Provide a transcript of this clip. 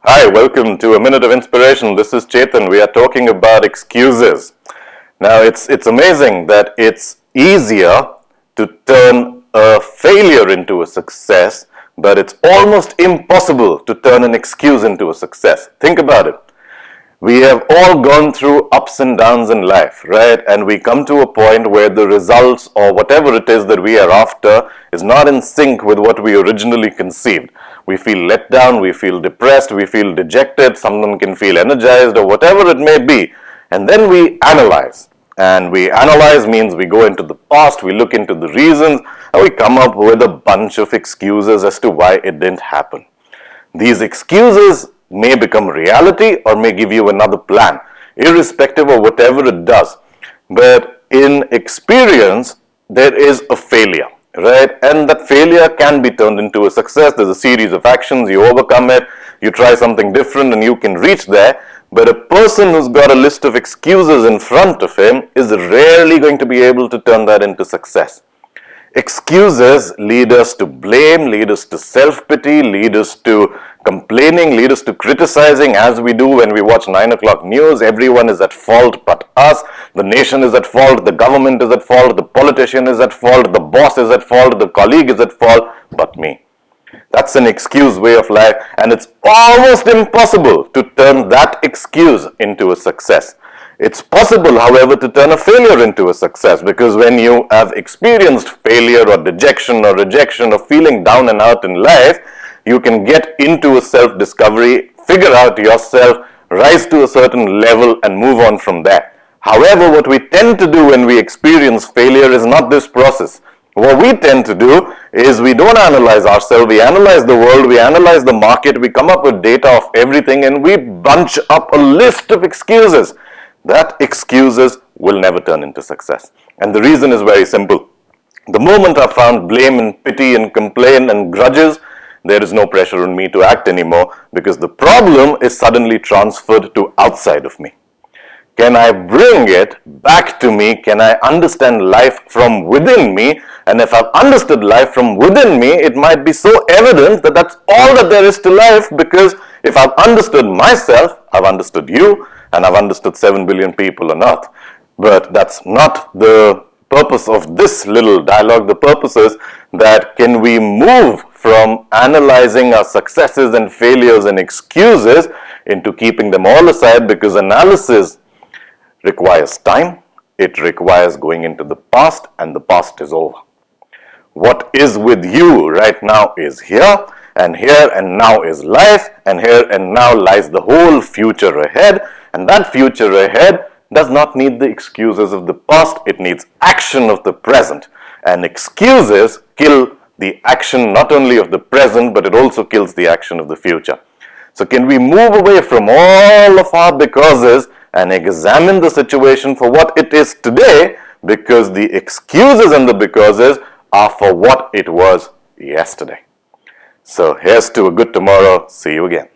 Hi, welcome to A Minute of Inspiration. This is Chetan. We are talking about excuses. Now, it's amazing that it's easier to turn a failure into a success, but it's almost impossible to turn an excuse into a success. Think about it. We have all gone through ups and downs in life, right? And we come to a point where the results or whatever it is that we are after is not in sync with what we originally conceived. We feel let down, we feel depressed, we feel dejected, someone can feel energized or whatever it may be. And then we analyze. And we analyze means we go into the past, we look into the reasons, and we come up with a bunch of excuses as to why it didn't happen. These excuses may become reality or may give you another plan, irrespective of whatever it does. But in experience, there is a failure, right? And that failure can be turned into a success. There's a series of actions, you overcome it, you try something different and you can reach there. But a person who's got a list of excuses in front of him is rarely going to be able to turn that into success. Excuses lead us to blame, lead us to self-pity, lead us to complaining, lead us to criticizing, as we do when we watch 9 o'clock news. Everyone is at fault but us. The nation is at fault, the government is at fault, the politician is at fault, the boss is at fault, the colleague is at fault, but me. That's an excuse way of life, and it's almost impossible to turn that excuse into a success. It's possible, however, to turn a failure into a success, because when you have experienced failure or dejection or rejection or feeling down and out in life, you can get into a self-discovery, figure out yourself, rise to a certain level and move on from there. However, what we tend to do when we experience failure is not this process. What we tend to do is we don't analyze ourselves, we analyze the world, we analyze the market, we come up with data of everything and we bunch up a list of excuses. That excuses will never turn into success. And the reason is very simple. The moment I found blame and pity and complaint and grudges, there is no pressure on me to act anymore, because the problem is suddenly transferred to outside of me. Can I bring it back to me? Can I understand life from within me? And if I've understood life from within me, it might be so evident that that's all that there is to life, because if I've understood myself, I've understood you, and I've understood 7 billion people on earth. But that's not the purpose of this little dialogue. The purpose is that can we move from analyzing our successes and failures and excuses into keeping them all aside, because analysis requires time, it requires going into the past, and the past is over. What is with you right now is here and now is life, and here and now lies the whole future ahead, and that future ahead does not need the excuses of the past, it needs action of the present. And excuses kill the action not only of the present, but it also kills the action of the future. So can we move away from all of our becauses and examine the situation for what it is today, because the excuses and the becauses are for what it was yesterday. So here's to a good tomorrow. See you again.